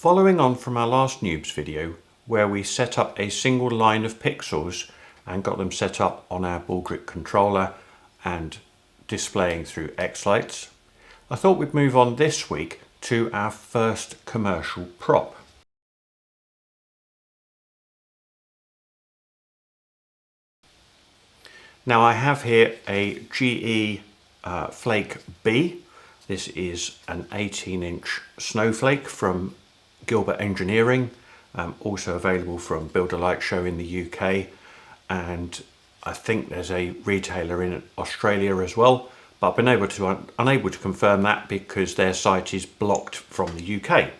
Following on from our last noobs video where we set up a single line of pixels and got them set up on our Baldrick controller and displaying through xLights, I thought we'd move on this week to our first commercial prop. Now I have here a GE Flake B. This is an 18-inch snowflake from Gilbert Engineering, also available from Build a Light Show in the UK, and I think there's a retailer in Australia as well, but I've been unable to confirm that because their site is blocked from the UK.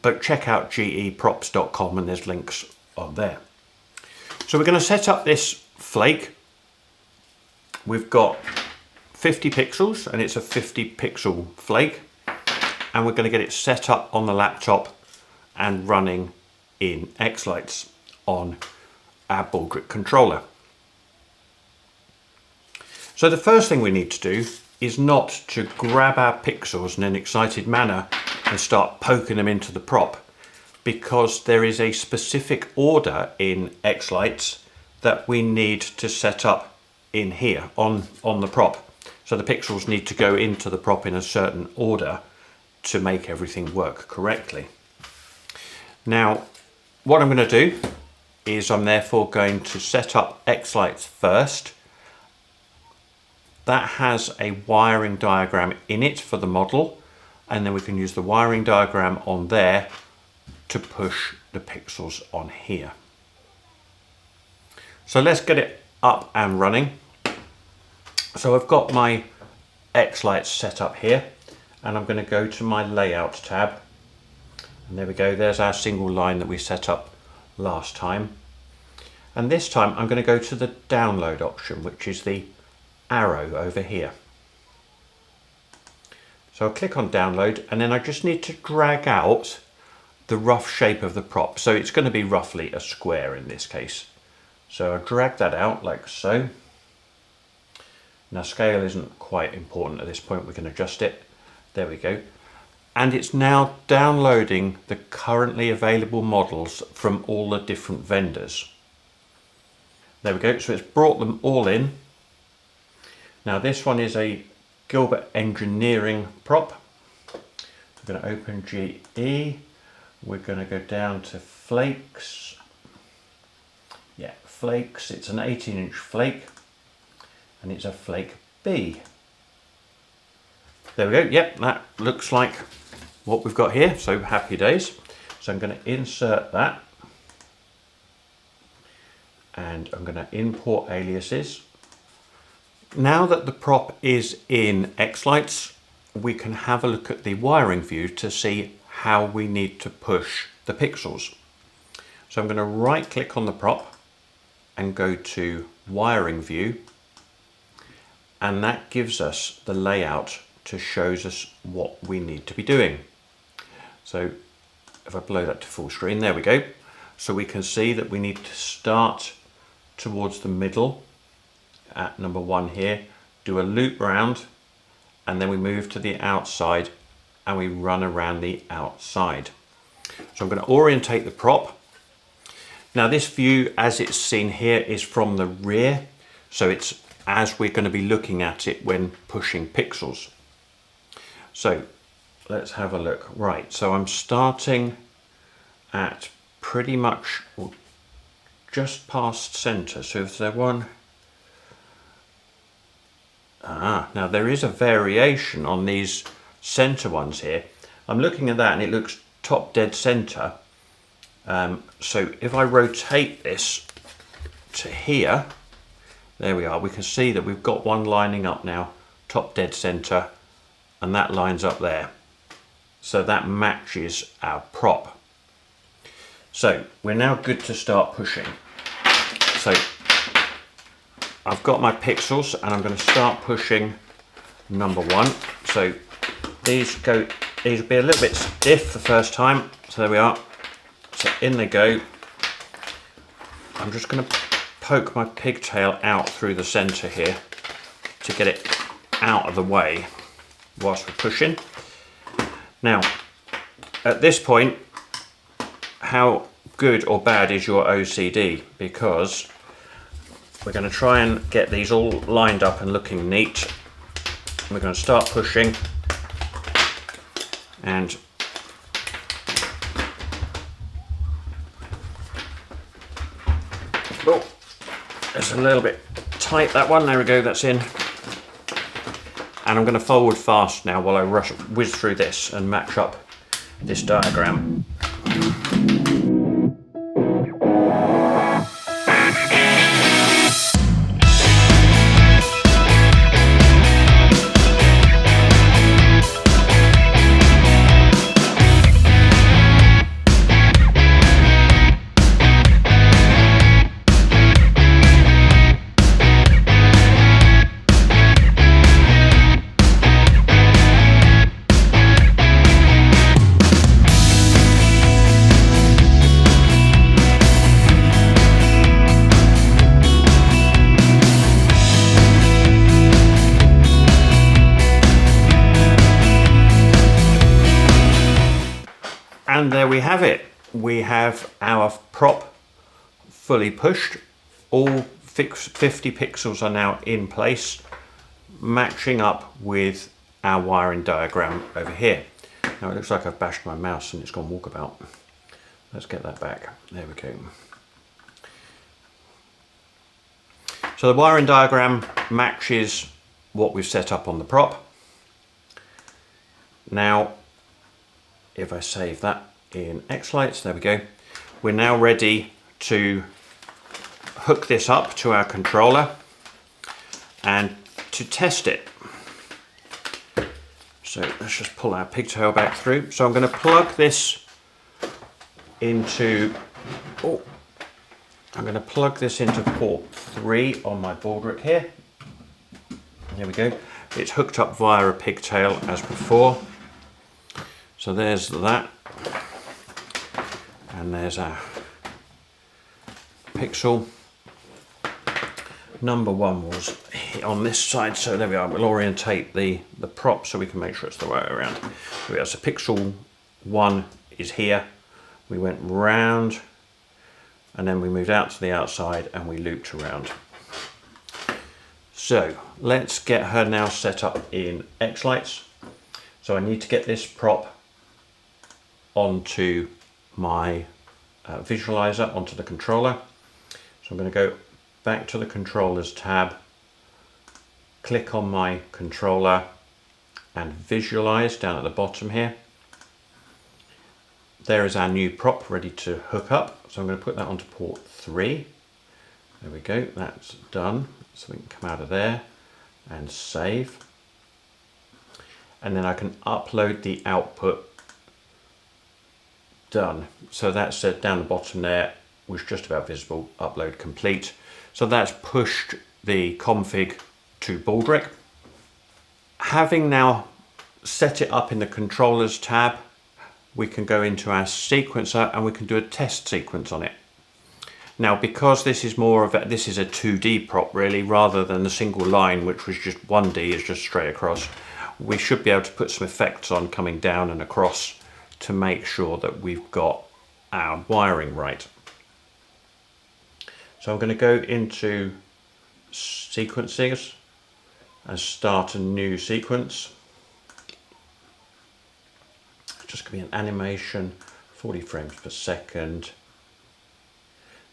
But check out geprops.com and there's links on there. So we're going to set up this flake. We've got 50 pixels and it's a 50 pixel flake, and we're going to get it set up on the laptop and running in xLights on our Baldrick controller. So the first thing we need to do is not to grab our pixels in an excited manner and start poking them into the prop, because there is a specific order in xLights that we need to set up in here on the prop. So the pixels need to go into the prop in a certain order to make everything work correctly. Now, what I'm going to do is I'm therefore going to set up xLights first. That has a wiring diagram in it for the model, and then we can use the wiring diagram on there to push the pixels on here. So let's get it up and running. So I've got my xLights set up here, and I'm going to go to my layout tab, and there we go, there's our single line that we set up last time. And this time I'm going to go to the download option, which is the arrow over here. So I'll click on download, and then I just need to drag out the rough shape of the prop. So it's going to be roughly a square in this case. So I'll drag that out like so. Now scale isn't quite important at this point, we can adjust it. There we go. And it's now downloading the currently available models from all the different vendors. There we go, so it's brought them all in. Now this one is a Gilbert Engineering prop. We're going to open GE. We're going to go down to flakes. Yeah, flakes. It's an 18-inch flake, and it's a Flake B. There we go. Yep, that looks like what we've got here. So happy days. So I'm going to insert that, and I'm going to import aliases. Now that the prop is in xLights, we can have a look at the wiring view to see how we need to push the pixels. So I'm going to right click on the prop and go to wiring view, and that gives us the layout to shows us what we need to be doing. So if I blow that to full screen, there we go. So we can see that we need to start towards the middle at number 1 here, do a loop round, and then we move to the outside and we run around the outside. So I'm going to orientate the prop. Now this view as it's seen here is from the rear, so it's as we're going to be looking at it when pushing pixels. So let's have a look. Right, so I'm starting at pretty much just past center. So if there one, now there is a variation on these center ones here. I'm looking at that and it looks top dead center. So if I rotate this to here, there we are, we can see that we've got one lining up now, top dead center, and that lines up there. So that matches our prop. So we're now good to start pushing. So I've got my pixels and I'm going to start pushing number 1. So these will be a little bit stiff the first time. So there we are. So in they go. I'm just going to poke my pigtail out through the center here to get it out of the way whilst we're pushing. Now at this point, how good or bad is your OCD? Because we're going to try and get these all lined up and looking neat. We're going to start pushing, and oh, it's a little bit tight, that one. There we go, that's in. And I'm going to forward fast now while I whiz through this and match up this diagram. And there we have it. We have our prop fully pushed. All 50 pixels are now in place, matching up with our wiring diagram over here. Now it looks like I've bashed my mouse and it's gone walkabout. Let's get that back. There we go. So the wiring diagram matches what we've set up on the prop. Now, if I save that in xLights, there we go. We're now ready to hook this up to our controller and to test it. So let's just pull our pigtail back through. So I'm going to plug this into, I'm going to plug this into port 3 on my Baldrick here. There we go. It's hooked up via a pigtail as before. So there's that, and there's our pixel. Number 1 was on this side, so there we are. We'll orientate the prop so we can make sure it's the right way around. So pixel 1 is here. We went round, and then we moved out to the outside, and we looped around. So let's get her now set up in xLights. So I need to get this prop onto my visualizer, onto the controller. So I'm going to go back to the controllers tab, click on my controller and visualize down at the bottom here. There is our new prop ready to hook up. So I'm going to put that onto port 3. There we go, that's done. So we can come out of there and save. And then I can upload the output. Done. So that's down the bottom there, was just about visible, upload complete. So that's pushed the config to Baldrick. Having now set it up in the controllers tab, we can go into our sequencer and we can do a test sequence on it. Now, because this is more of this is a 2D prop really, rather than the single line, which was just 1D, is just straight across, we should be able to put some effects on coming down and across to make sure that we've got our wiring right. So I'm going to go into sequences and start a new sequence. It's just going to be an animation, 40 frames per second.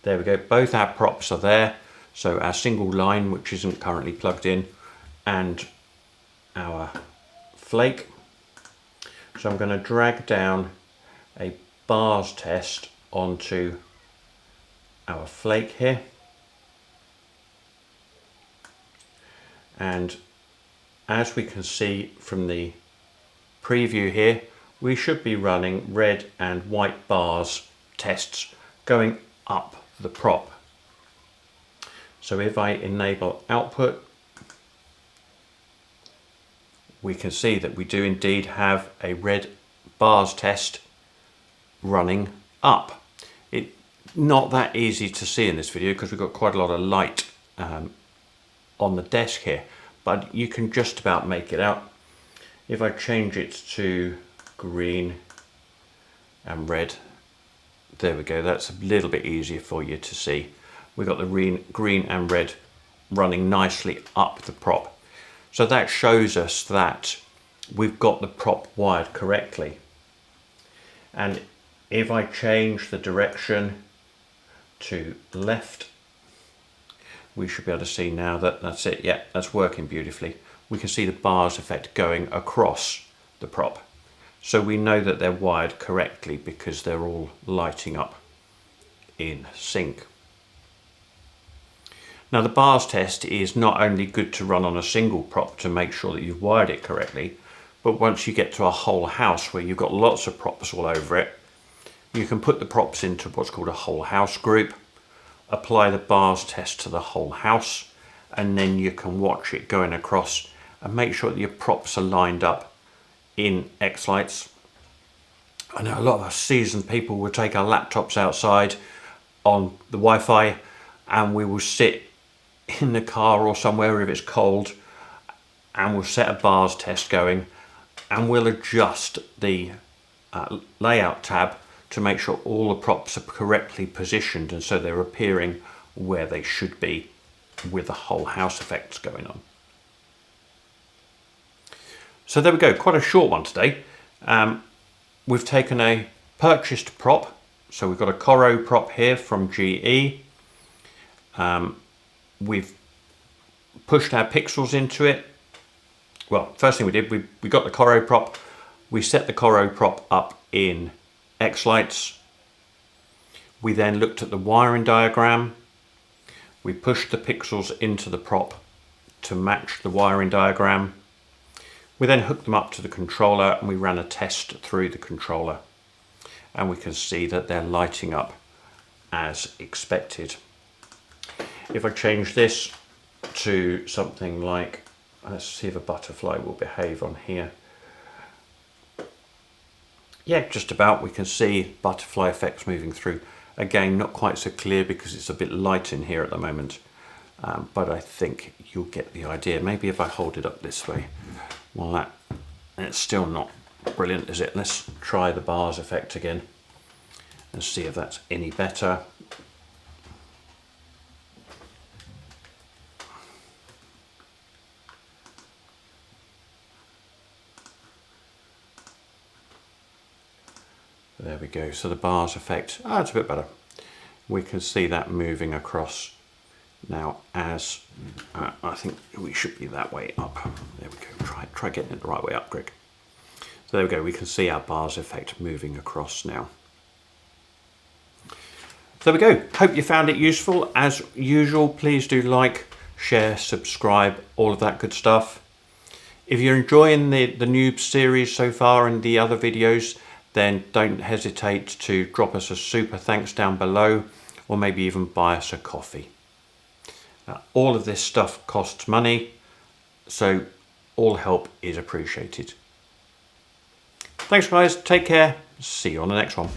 There we go, both our props are there. So our single line, which isn't currently plugged in, and our flake. So I'm going to drag down a bars test onto our flake here. And as we can see from the preview here, we should be running red and white bars tests going up the prop. So if I enable output, we can see that we do indeed have a red bars test running up. It's not that easy to see in this video because we've got quite a lot of light on the desk here, but you can just about make it out. If I change it to green and red. There we go, that's a little bit easier for you to see. We've got the green and red running nicely up the prop. So that shows us that we've got the prop wired correctly. And if I change the direction to left, we should be able to see now that that's it. Yeah, that's working beautifully. We can see the bars effect going across the prop. So we know that they're wired correctly because they're all lighting up in sync. Now the bars test is not only good to run on a single prop to make sure that you've wired it correctly, but once you get to a whole house where you've got lots of props all over it, you can put the props into what's called a whole house group, apply the bars test to the whole house, and then you can watch it going across and make sure that your props are lined up in xLights. I know a lot of us seasoned people will take our laptops outside on the Wi-Fi and we will sit in the car or somewhere if it's cold and we'll set a bars test going and we'll adjust the layout tab to make sure all the props are correctly positioned and so they're appearing where they should be with the whole house effects going on. So there we go, quite a short one today. We've taken a purchased prop, so we've got a Coro Prop here from GE. We've pushed our pixels into it. Well, first thing we did, we got the Coro Prop, we set the Coro Prop up in xLights. We then looked at the wiring diagram. We pushed the pixels into the prop to match the wiring diagram. We then hooked them up to the controller and we ran a test through the controller. And we can see that they're lighting up as expected. If I change this to something like, let's see if a butterfly will behave on here. Yeah, just about. We can see butterfly effects moving through. Again, not quite so clear because it's a bit light in here at the moment. But I think you'll get the idea. Maybe if I hold it up this way. Well, it's still not brilliant, is it? Let's try the bars effect again and see if that's any better. There we go, so the bars effect, it's a bit better. We can see that moving across now as, I think we should be that way up. There we go, try getting it the right way up, Greg. So there we go, we can see our bars effect moving across now. So there we go, hope you found it useful. As usual, please do like, share, subscribe, all of that good stuff. If you're enjoying the Noobs series so far and the other videos, then don't hesitate to drop us a super thanks down below or maybe even buy us a coffee. All of this stuff costs money, so all help is appreciated. Thanks guys, take care, see you on the next one.